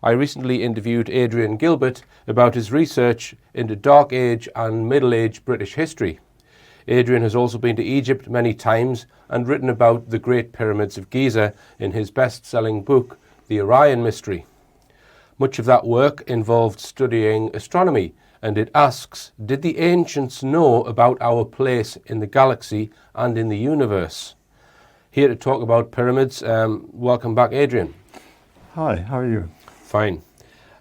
I recently interviewed Adrian Gilbert about his research into Dark Age and Middle Age British history. Adrian has also been to Egypt many times and written about the Great Pyramids of Giza in his best-selling book, The Orion Mystery. Much of that work involved studying astronomy, and it asks, did the ancients know about our place in the galaxy and in the universe? Here to talk about pyramids, welcome back, Adrian. Hi, how are you? Fine.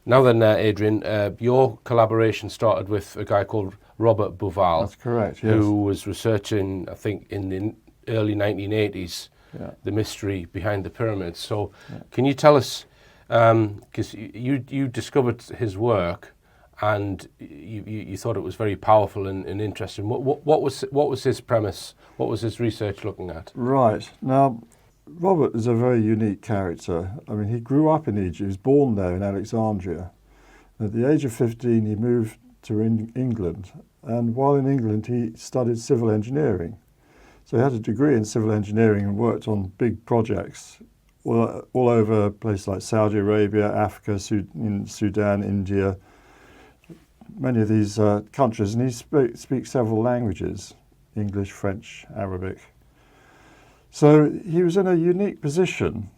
Now then, Adrian, your collaboration started with a guy called Robert Bouval. That's correct, yes. Who was researching, I think, in the early 1980s, the mystery behind the pyramids. So can you tell us, because you discovered his work and you thought it was very powerful and interesting. What was his premise? What was his research looking at? Right. Now, Robert is a very unique character. I mean, he grew up in Egypt. He was born there in Alexandria. At the age of 15, he moved to England. And while in England, he studied civil engineering. So he had a degree in civil engineering and worked on big projects all over places like Saudi Arabia, Africa, Sudan, India, many of these countries. And he speaks several languages, English, French, Arabic. So he was in a unique position,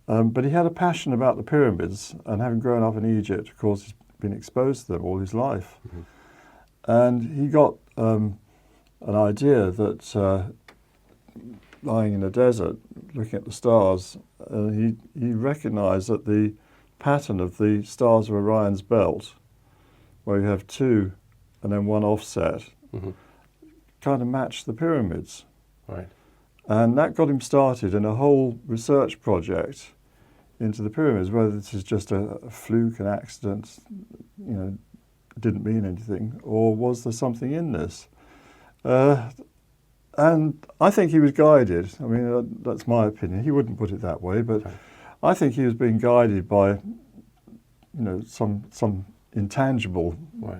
but he had a passion about the pyramids, and having grown up in Egypt, of course, he's been exposed to them all his life. Mm-hmm. And he got an idea that lying in a desert, looking at the stars, he recognized that the pattern of the stars of Orion's belt, where you have two and then one offset, kind of matched the pyramids. Right. And that got him started in a whole research project into the pyramids, whether this is just a fluke, an accident, didn't mean anything, or was there something in this? And I think he was guided. I mean, that's my opinion. He wouldn't put it that way, but I think he was being guided by, some intangible,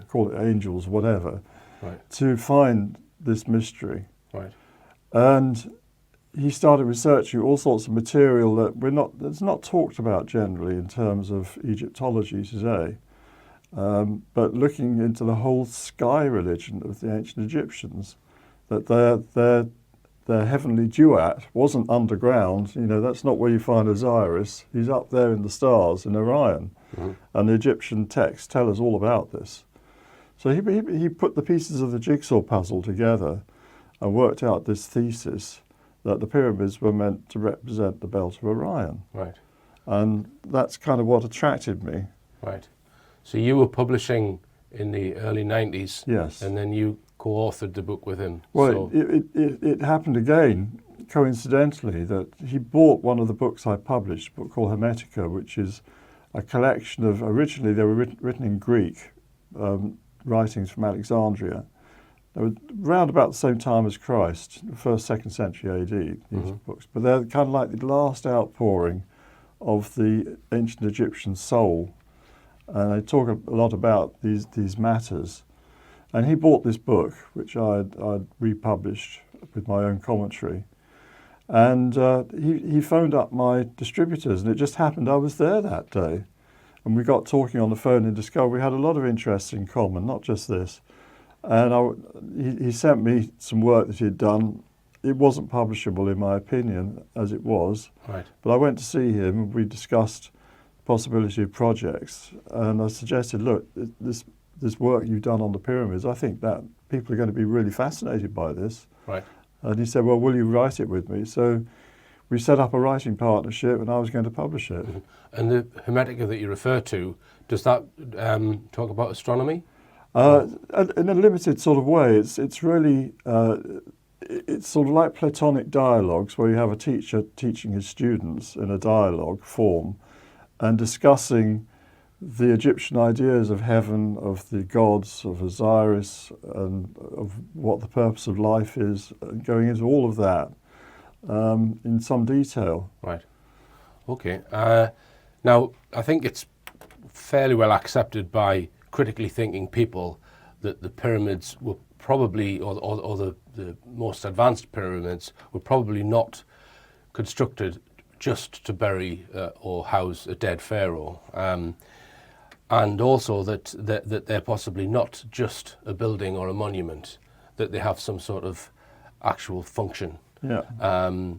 call it angels, whatever, to find this mystery. Right. And he started researching all sorts of material that's not talked about generally in terms of Egyptology today, but looking into the whole sky religion of the ancient Egyptians, that their heavenly duat wasn't underground. That's not where you find Osiris. He's up there in the stars in Orion, and the Egyptian texts tell us all about this. So he put the pieces of the jigsaw puzzle together and worked out this thesis that the pyramids were meant to represent the belt of Orion. Right. And that's kind of what attracted me. Right. So you were publishing in the early 90s. Yes. And then you co-authored the book with him. Well, it happened again, coincidentally, that he bought one of the books I published, a book called Hermetica, which is a collection of, originally they were written in Greek, writings from Alexandria. They were around about the same time as Christ, the 1st, 2nd century AD, these books. But they're kind of like the last outpouring of the ancient Egyptian soul. And they talk a lot about these matters. And he bought this book, which I'd republished with my own commentary. And he phoned up my distributors, and it just happened I was there that day. And we got talking on the phone and discovered we had a lot of interests in common, not just this. And he sent me some work that he had done. It wasn't publishable, in my opinion, as it was. Right. But I went to see him, and we discussed the possibility of projects. And I suggested, look, this work you've done on the pyramids, I think that people are going to be really fascinated by this. Right. And he said, well, will you write it with me? So we set up a writing partnership, and I was going to publish it. And the Hermetica that you refer to, does that talk about astronomy? In a limited sort of way. It's really, it's sort of like Platonic dialogues, where you have a teacher teaching his students in a dialogue form and discussing the Egyptian ideas of heaven, of the gods, of Osiris, and of what the purpose of life is, going into all of that in some detail. Right. Okay. Now, I think it's fairly well accepted by critically thinking people that the pyramids were probably, or the most advanced pyramids, were probably not constructed just to bury or house a dead pharaoh, and also that they're possibly not just a building or a monument, that they have some sort of actual function. Yeah. I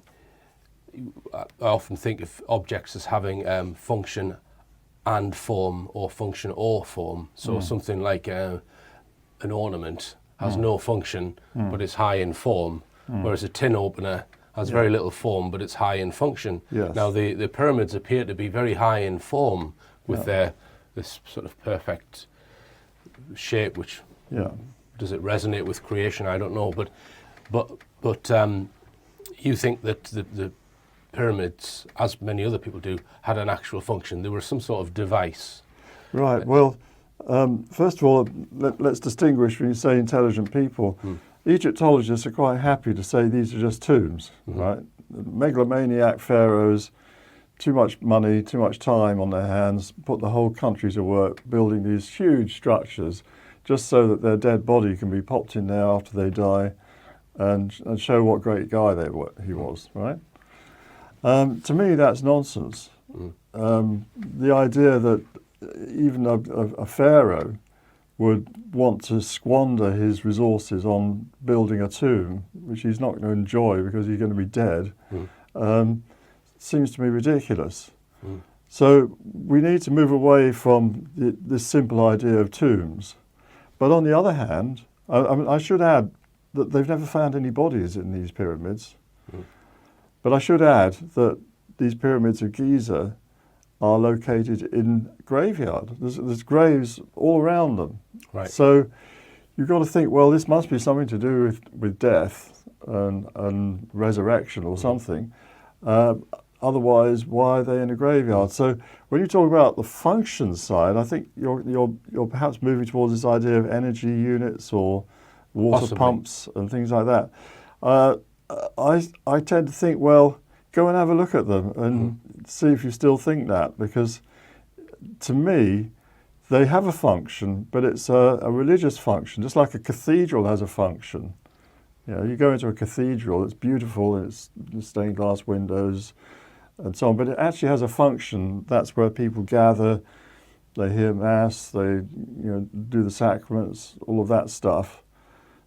often think of objects as having function and form, or function or form. So something like an ornament has no function, but it's high in form, whereas a tin opener has very little form, but it's high in function. Yes. Now the pyramids appear to be very high in form with this sort of perfect shape, which does it resonate with creation? I don't know, but you think that the pyramids, as many other people do, had an actual function. They were some sort of device. Right. Well, first of all, let's distinguish when you say intelligent people. Egyptologists are quite happy to say these are just tombs, right? Megalomaniac pharaohs, too much money, too much time on their hands, put the whole country to work building these huge structures just so that their dead body can be popped in there after they die and show what great guy he was, right? To me, that's nonsense. The idea that even a pharaoh would want to squander his resources on building a tomb, which he's not going to enjoy because he's going to be dead, seems to me ridiculous. So we need to move away from this simple idea of tombs. But on the other hand, I should add that they've never found any bodies in these pyramids. But I should add that these pyramids of Giza are located in graveyard. There's graves all around them. Right. So you've got to think, well, this must be something to do with death and resurrection or something. Otherwise, why are they in a graveyard? So when you talk about the function side, I think you're perhaps moving towards this idea of energy units or water Possibly. pumps and things like that. I tend to think, well, go and have a look at them and see if you still think that, because to me, they have a function, but it's a religious function, just like a cathedral has a function. You know, you go into a cathedral, it's beautiful, it's stained glass windows and so on, but it actually has a function. That's where people gather, they hear mass, they do the sacraments, all of that stuff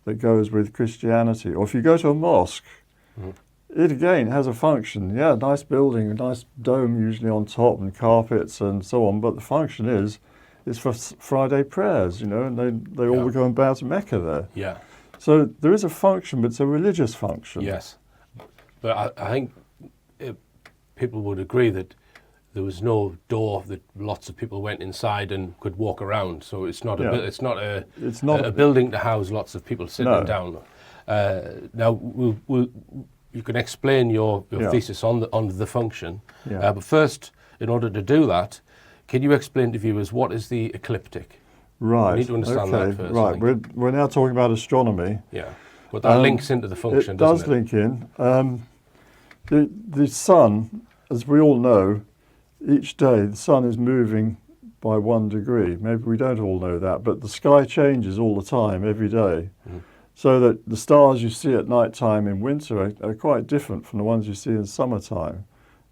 that goes with Christianity. Or if you go to a mosque, it again has a function. Yeah, nice building, a nice dome usually on top and carpets and so on, but the function is it's for Friday prayers, and they all go and bow to Mecca there. Yeah. So there is a function, but it's a religious function. Yes. But I think people would agree that there was no door that lots of people went inside and could walk around. So it's not a building to house lots of people sitting down. Now you can explain your thesis on the function. Yeah. But first, in order to do that, can you explain to viewers what is the ecliptic? Right. We need to understand that first. Right. We're now talking about astronomy. Yeah. But that links into the function, it doesn't it? It does link in. The sun, as we all know, each day the sun is moving by 1 degree. Maybe we don't all know that, but the sky changes all the time, every day. So that the stars you see at night time in winter are quite different from the ones you see in summertime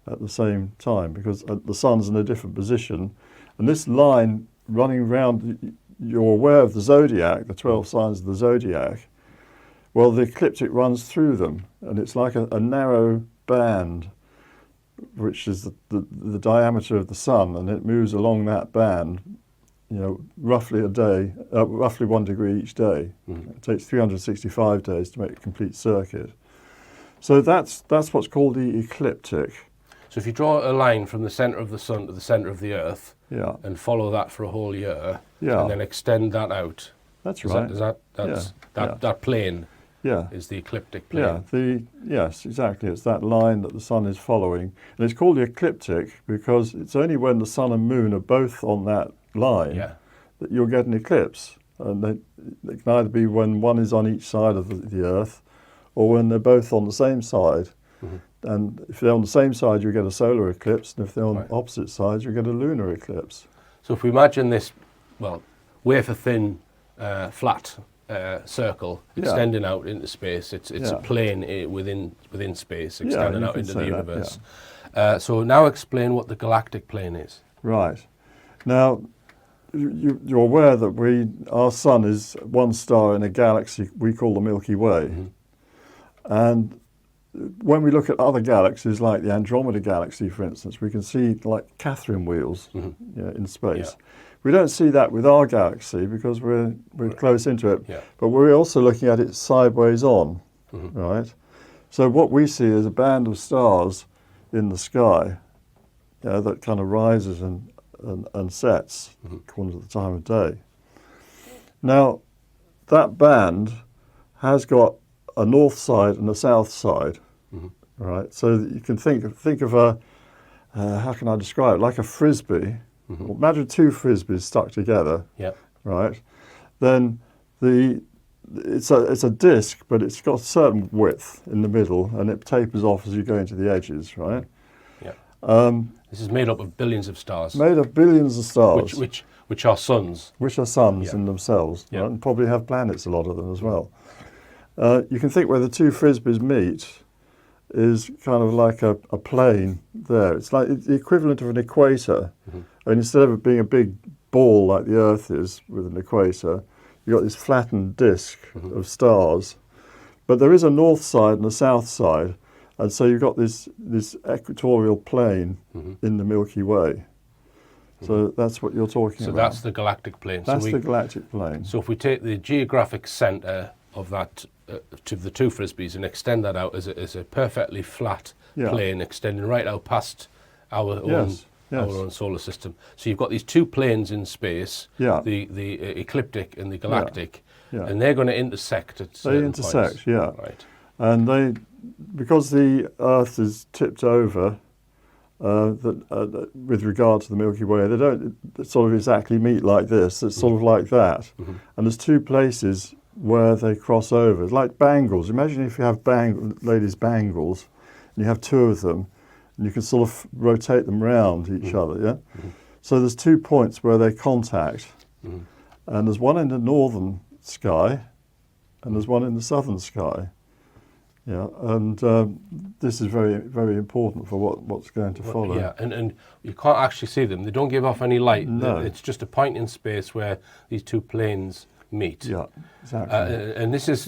at the same time, because the sun's in a different position. And this line running around, you're aware of the zodiac, the 12 signs of the zodiac. Well, the ecliptic runs through them, and it's like a narrow band, which is the diameter of the sun, and it moves along that band, roughly a day, roughly 1 degree each day. It takes 365 days to make a complete circuit. So that's what's called the ecliptic. So if you draw a line from the centre of the sun to the centre of the earth, and follow that for a whole year, and then extend that out. That's right. That plane is the ecliptic plane. Yes, exactly. It's that line that the sun is following. And it's called the ecliptic because it's only when the sun and moon are both on that line that you'll get an eclipse. And it can either be when one is on each side of the earth or when they're both on the same side. And if they're on the same side, you get a solar eclipse, and if they're on opposite sides, you get a lunar eclipse. So if we imagine this, wafer-thin, flat circle extending out into space, it's a plane within space, extending out into the universe. So now explain what the galactic plane is. Right. Now, you're aware that our sun is one star in a galaxy we call the Milky Way. Mm-hmm. And when we look at other galaxies, like the Andromeda Galaxy, for instance, we can see like Catherine wheels in space. Yeah. We don't see that with our galaxy because we're close into it. Yeah. But we're also looking at it sideways on, right? So what we see is a band of stars in the sky that kind of rises and sets according to the time of day. Now, that band has got a north side and a south side, right? So that you can think of a, how can I describe it? Like a frisbee. Well, imagine two frisbees stuck together, right? Then it's a disc, but it's got a certain width in the middle, and it tapers off as you go into the edges, right? This is made up of billions of stars. Made of billions of stars. Which are suns. Which are suns in themselves, right? And probably have planets, a lot of them as well. You can think where the two frisbees meet is kind of like a plane there. It's like the equivalent of an equator. And instead of it being a big ball like the Earth is with an equator, you've got this flattened disk of stars. But there is a north side and a south side. And so you've got this equatorial plane in the Milky Way. So that's what you're talking about. So that's the galactic plane. That's the galactic plane. So if we take the geographic centre of that to the two frisbees and extend that out as a perfectly flat plane extending right out past our own solar system. So you've got these two planes in space, the ecliptic and the galactic, and they're going to intersect at certain points. They intersect, Right. And because the Earth is tipped over with regard to the Milky Way, they don't sort of exactly meet like this. It's sort of like that. And there's two places where they cross over. It's like bangles. Imagine if you have ladies' bangles, and you have two of them, and you can sort of rotate them round each other, So there's 2 points where they contact, and there's one in the northern sky, and there's one in the southern sky. And this is very, very important for what's going to follow. Yeah, and you can't actually see them. They don't give off any light. No. It's just a point in space where these two planes meet. Yeah, exactly. And this is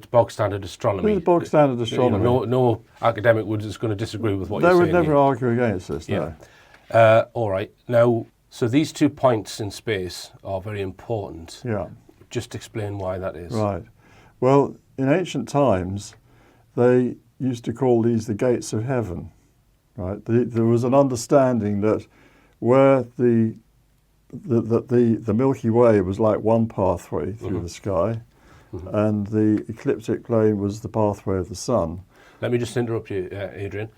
bog standard astronomy. This is bog standard astronomy. No academic is going to disagree with what you're saying. They would never argue against this, no. All right. Now, so these 2 points in space are very important. Yeah. Just explain why that is. Right. Well, in ancient times, they used to call these the gates of heaven, right? There was an understanding that where the Milky Way was like one pathway through the sky, and the ecliptic plane was the pathway of the sun. Let me just interrupt you, Adrian.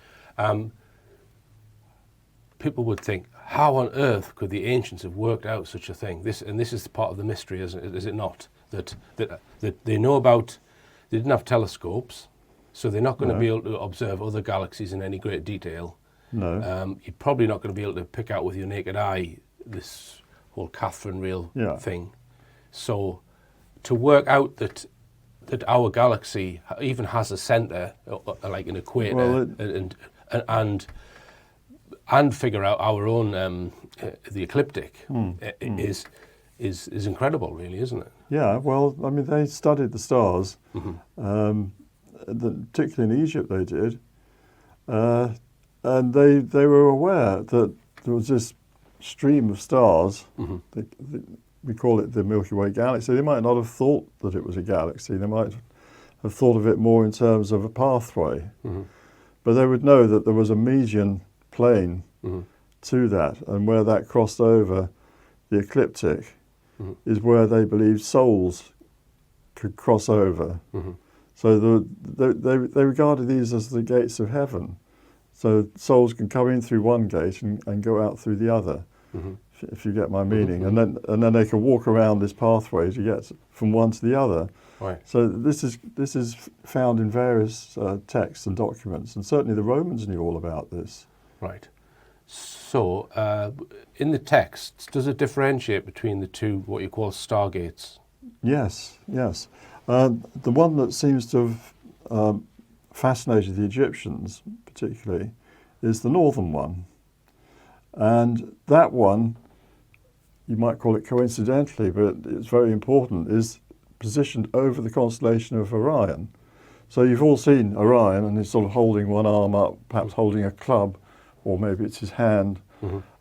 People would think, how on earth could the ancients have worked out such a thing? This is part of the mystery, is it not? That they know about. They didn't have telescopes, so they're not going to be able to observe other galaxies in any great detail. No. You're probably not going to be able to pick out with your naked eye this whole Catherine wheel thing. So to work out that our galaxy even has a centre, like an equator, and figure out our own the ecliptic is incredible, really, isn't it? Yeah. Well, I mean, they studied the stars, particularly in Egypt. They did, and they were aware that there was this stream of stars. We call it the Milky Way galaxy. They might not have thought that it was a galaxy. They might have thought of it more in terms of a pathway. But they would know that there was a median plane to that, and where that crossed over the ecliptic is where they believed souls could cross over. So they regarded these as the gates of heaven. So souls can come in through one gate and go out through the other, if you get my meaning. And then they can walk around this pathway to get from one to the other. Right. So this is found in various texts and documents, and certainly the Romans knew all about this. Right. So in the texts, does it differentiate between the two, what you call stargates? Yes. The one that seems to have fascinated the Egyptians particularly is the northern one. And that one, you might call it coincidentally, but it's very important, is positioned over the constellation of Orion. So you've all seen Orion, and he's sort of holding one arm up, perhaps holding a club, or maybe it's his hand,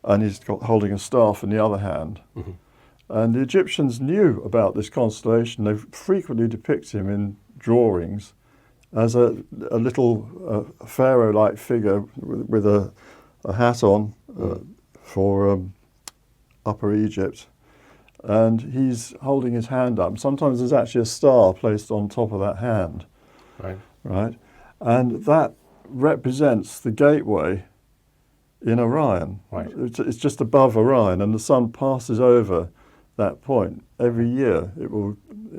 and he's holding a staff in the other hand. And the Egyptians knew about this constellation. They frequently depict him in drawings as a little pharaoh-like figure with a hat on for Upper Egypt. And he's holding his hand up. Sometimes there's actually a star placed on top of that hand. Right? And that represents the gateway in Orion. It's just above Orion, and the sun passes over that point. Every year, it will,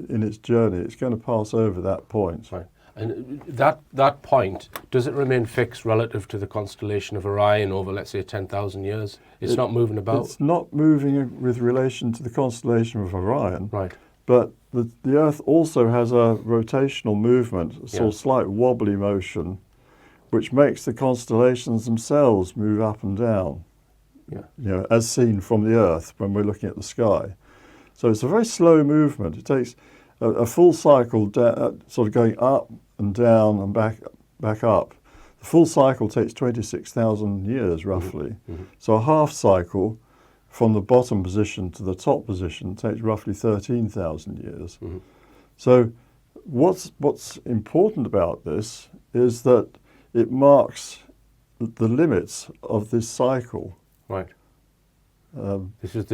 in its journey, it's going to pass over that point. And that point, does it remain fixed relative to the constellation of Orion over, let's say, 10,000 years? It's not moving about? It's not moving with relation to the constellation of Orion. But the Earth also has a rotational movement, a sort of slight wobbly motion, which makes the constellations themselves move up and down, you know, as seen from the Earth when we're looking at the sky. So it's a very slow movement. It takes a full cycle, sort of going up and down and back up. The full cycle takes 26,000 years, roughly. So a half cycle from the bottom position to the top position takes roughly 13,000 years. So what's important about this is that it marks the limits of this cycle. This is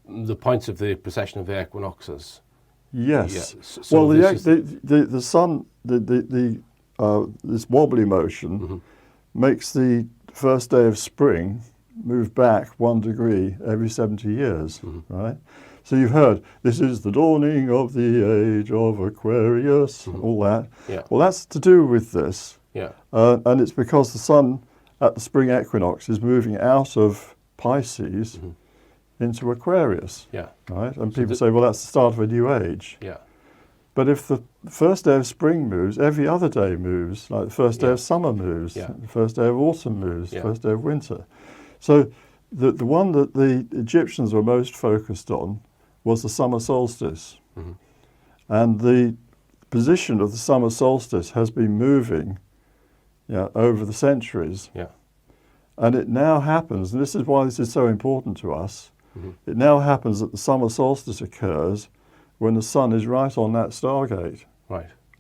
the points of the precession of the equinoxes. Yes. So well, the sun, this wobbly motion makes the first day of spring move back 1 degree every 70 years, right? So you've heard, this is the dawning of the age of Aquarius, all that. Well, that's to do with this. And it's because the sun at the spring equinox is moving out of Pisces into Aquarius, right? And people say, well, that's the start of a new age. But if the first day of spring moves, every other day moves, like the first day of summer moves, the first day of autumn moves, the first day of winter. So the one that the Egyptians were most focused on was the summer solstice. And the position of the summer solstice has been moving over the centuries. And it now happens, and this is why this is so important to us, it now happens that the summer solstice occurs when the sun is right on that stargate,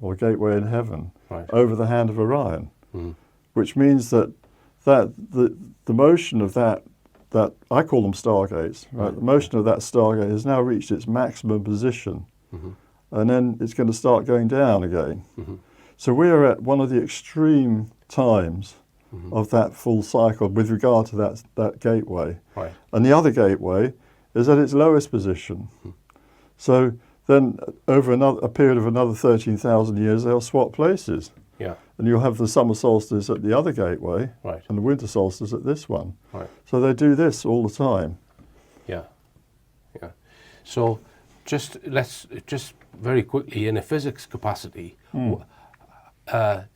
or gateway in heaven, over the hand of Orion, which means that the motion of that I call them stargates, right? The motion of that stargate has now reached its maximum position, and then it's going to start going down again. So we are at one of the extreme times of that full cycle with regard to that gateway. And the other gateway is at its lowest position. So then over a period of another 13,000 years, they'll swap places. And you'll have the summer solstice at the other gateway and the winter solstice at this one. So they do this all the time. So let's very quickly, in a physics capacity,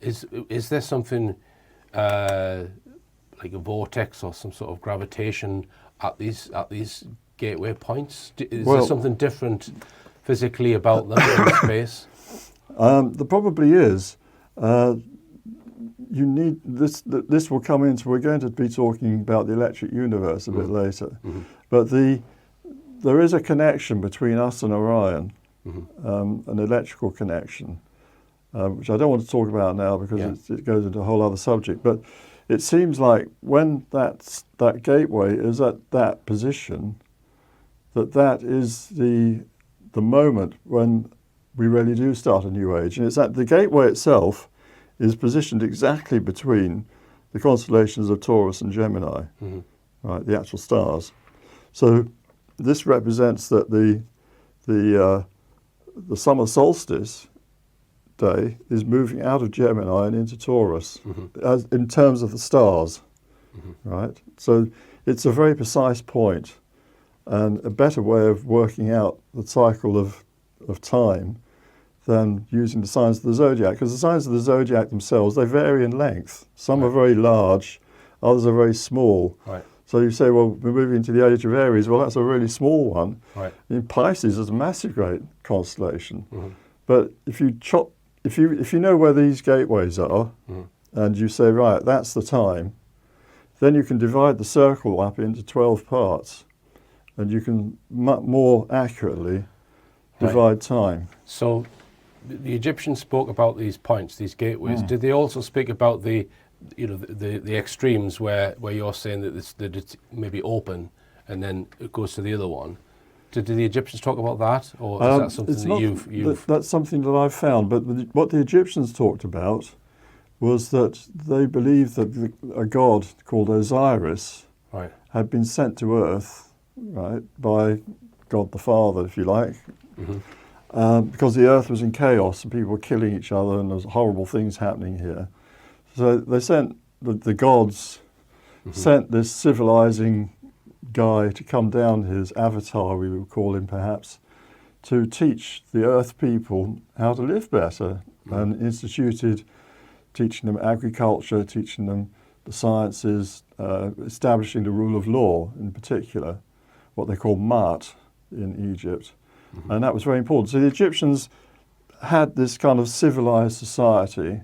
is there something like a vortex or some sort of gravitation at these gateway points? Is there something different physically about them in space? There probably is. You need this. This will come into. We're going to be talking about the electric universe a bit later, but there is a connection between us and Orion, an electrical connection, which I don't want to talk about now because it goes into a whole other subject. But it seems like when that gateway is at that position, that is the moment when we really do start a new age. And it's that the gateway itself is positioned exactly between the constellations of Taurus and Gemini, right, the actual stars. So this represents that the summer solstice day is moving out of Gemini and into Taurus, as in terms of the stars, right? So it's a very precise point, and a better way of working out the cycle of time than using the signs of the zodiac, because the signs of the zodiac themselves, they vary in length. Some are very large, others are very small. Right. So you say, well, we're moving into the age of Aries. Well, that's a really small one. Right. In Pisces is a massive great constellation. Mm-hmm. But if you know where these gateways are, Mm-hmm. and you say, right, that's the time, then you can divide the circle up into 12 parts, and you can more accurately divide time. So the Egyptians spoke about these points, these gateways. Did they also speak about the extremes where you're saying that it's maybe open and then it goes to the other one? Did the Egyptians talk about that, or is that something that you've... That's something that I've found, but what the Egyptians talked about was that they believed that a god called Osiris had been sent to Earth, right, by God the Father, if you like, because the Earth was in chaos and people were killing each other and there was horrible things happening here. So they sent, the gods sent this civilizing guy to come down, his avatar we would call him perhaps, to teach the Earth people how to live better, and instituted teaching them agriculture, teaching them the sciences, establishing the rule of law in particular, what they call Mat in Egypt. And that was very important. So the Egyptians had this kind of civilized society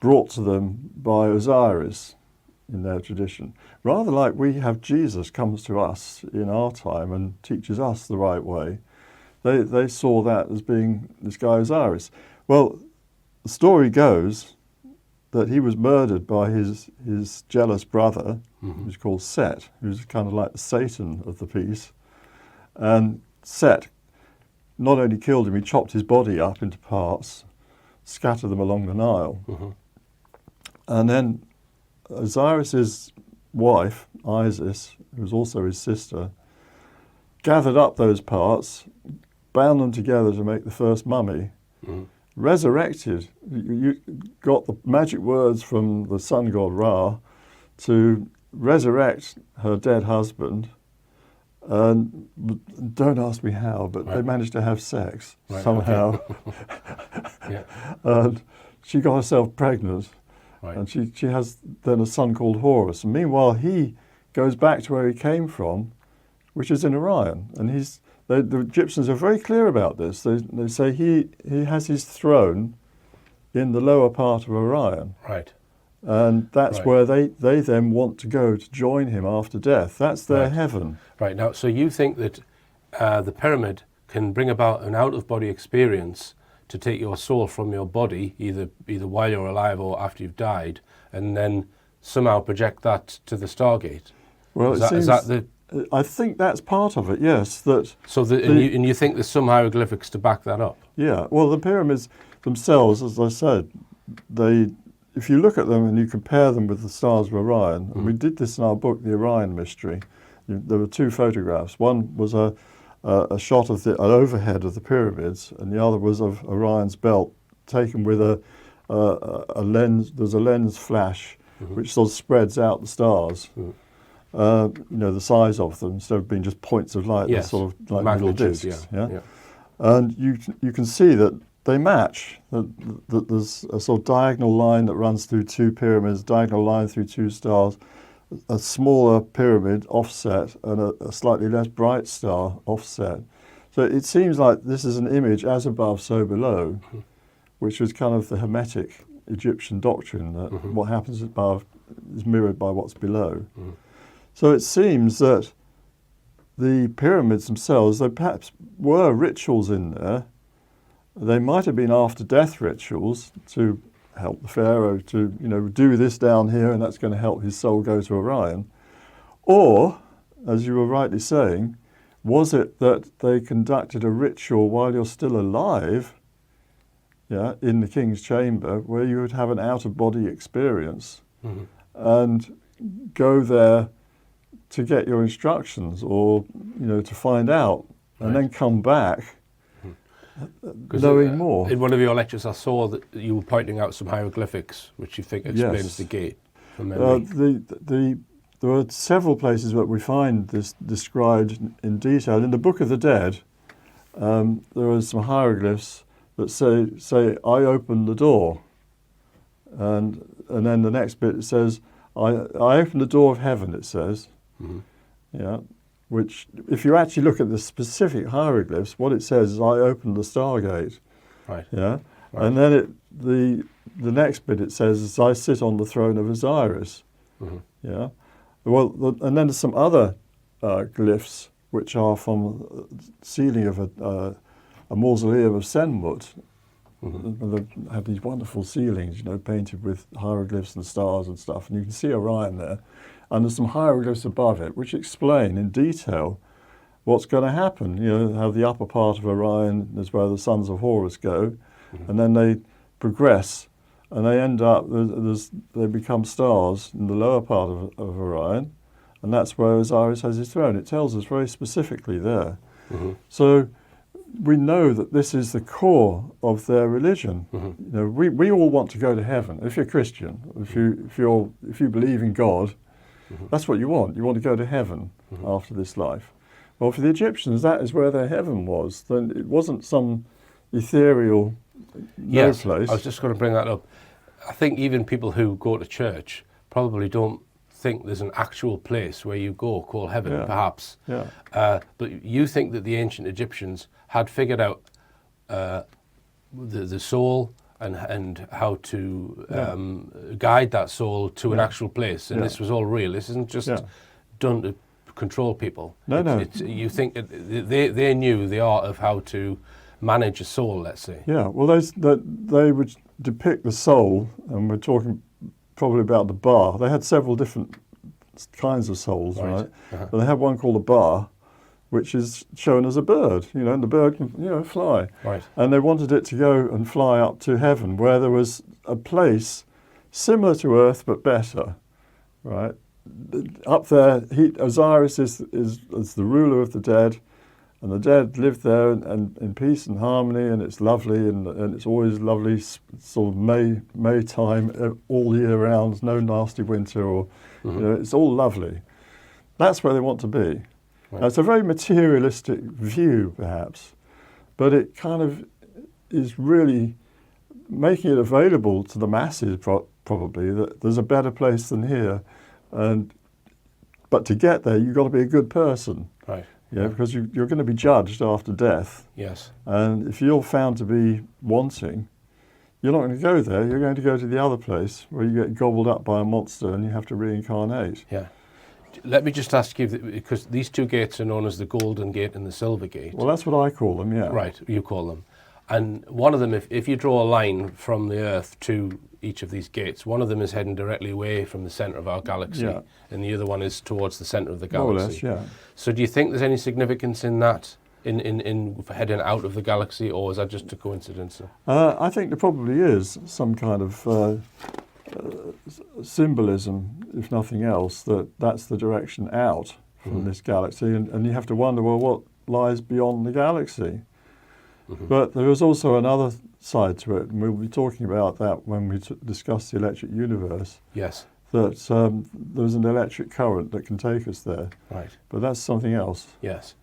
brought to them by Osiris in their tradition. Rather like we have Jesus comes to us in our time and teaches us the right way. They saw that as being this guy Osiris. Well, the story goes that he was murdered by his jealous brother, who's called Set, who's kind of like the Satan of the piece. And Set not only killed him, he chopped his body up into parts, scattered them along the Nile. And then Osiris's wife, Isis, who was also his sister, gathered up those parts, bound them together to make the first mummy, resurrected. You got the magic words from the sun god Ra to resurrect her dead husband. And don't ask me how, but they managed to have sex somehow. And she got herself pregnant. And she has then a son called Horus. And meanwhile, he goes back to where he came from, which is in Orion. And the Egyptians are very clear about this. They say he has his throne in the lower part of Orion. Right. And that's where they then want to go to join him after death. That's their heaven. Right. Now, so you think that the pyramid can bring about an out-of-body experience to take your soul from your body, either while you're alive or after you've died, and then somehow project that to the Stargate? Well, is that the... I think that's part of it, yes. And you think there's some hieroglyphics to back that up? Yeah. Well, the pyramids themselves, as I said, if you look at them and you compare them with the stars of Orion, and we did this in our book, The Orion Mystery, there were two photographs. One was a shot of an overhead of the pyramids, and the other was of Orion's belt, taken with a lens. There's a lens flash which sort of spreads out the stars. The size of them, instead of being just points of light, they're sort of like little discs. And you can see that they match. That there's a sort of diagonal line that runs through two pyramids, diagonal line through two stars, a smaller pyramid offset, and a slightly less bright star offset. So it seems like this is an image as above, so below, which was kind of the Hermetic Egyptian doctrine, that what happens above is mirrored by what's below. So it seems that the pyramids themselves, there perhaps were rituals in there. They might have been after-death rituals to help the pharaoh to, do this down here, and that's going to help his soul go to Orion. Or, as you were rightly saying, was it that they conducted a ritual while you're still alive, in the king's chamber, where you would have an out-of-body experience and go there to get your instructions or, to find out, and then come back knowing more. In one of your lectures, I saw that you were pointing out some hieroglyphics, which you think explains the gate from memory. There are several places where we find this described in detail. In the Book of the Dead, there are some hieroglyphs that say I opened the door, and then the next bit it says I opened the door of heaven. It says, yeah, which if you actually look at the specific hieroglyphs, what it says is I opened the Stargate. Right. Yeah, Right. and then the next bit it says is I sit on the throne of Osiris. Yeah, well, and then there's some other glyphs which are from the ceiling of a mausoleum of Senmut. They have these wonderful ceilings, painted with hieroglyphs and stars and stuff, and you can see Orion there. And there's some hieroglyphs above it which explain in detail what's going to happen. How the upper part of Orion is where the sons of Horus go, and then they progress, and they end up, they become stars in the lower part of Orion, and that's where Osiris has his throne. It tells us very specifically there. So we know that this is the core of their religion. We all want to go to heaven. If you're Christian, if you believe in God, that's what you want. You want to go to heaven after this life. Well, for the Egyptians, that is where their heaven was. Then it wasn't some ethereal place. I was just going to bring that up. I think even people who go to church probably don't think there's an actual place where you go called heaven, perhaps. Yeah. But you think that the ancient Egyptians had figured out the soul and how to guide that soul to an actual place, and this was all real. This isn't just done to control people. No. You think they knew the art of how to manage a soul, let's say. Yeah. Well, they would depict the soul, and we're talking probably about the Ba. They had several different kinds of souls, right? But they had one called a Ba, which is shown as a bird, and the bird can, fly. Right. And they wanted it to go and fly up to heaven, where there was a place similar to Earth but better, right? Up there, Osiris is the ruler of the dead, and the dead live there and in peace and harmony, and it's lovely, and it's always lovely, sort of May time all year round, no nasty winter, or it's all lovely. That's where they want to be. Right. Now, it's a very materialistic view, perhaps, but it kind of is really making it available to the masses, probably, that there's a better place than here. But to get there, you've got to be a good person. Right. Yeah, because you're going to be judged after death. Yes. And if you're found to be wanting, you're not going to go there. You're going to go to the other place where you get gobbled up by a monster and you have to reincarnate. Yeah. Let me just ask you, because these two gates are known as the Golden Gate and the Silver Gate. Well, that's what I call them, yeah. Right, you call them. And one of them, if you draw a line from the Earth to each of these gates, one of them is heading directly away from the centre of our galaxy, and the other one is towards the centre of the galaxy. More or less, yeah. So do you think there's any significance in that, in heading out of the galaxy, or is that just a coincidence? I think there probably is some kind of symbolism, if nothing else, that's the direction out from this galaxy, and you have to wonder, well, what lies beyond the galaxy? But there is also another side to it, and we'll be talking about that when we discuss the electric universe. Yes. That there's an electric current that can take us there. Right. But that's something else. Yes.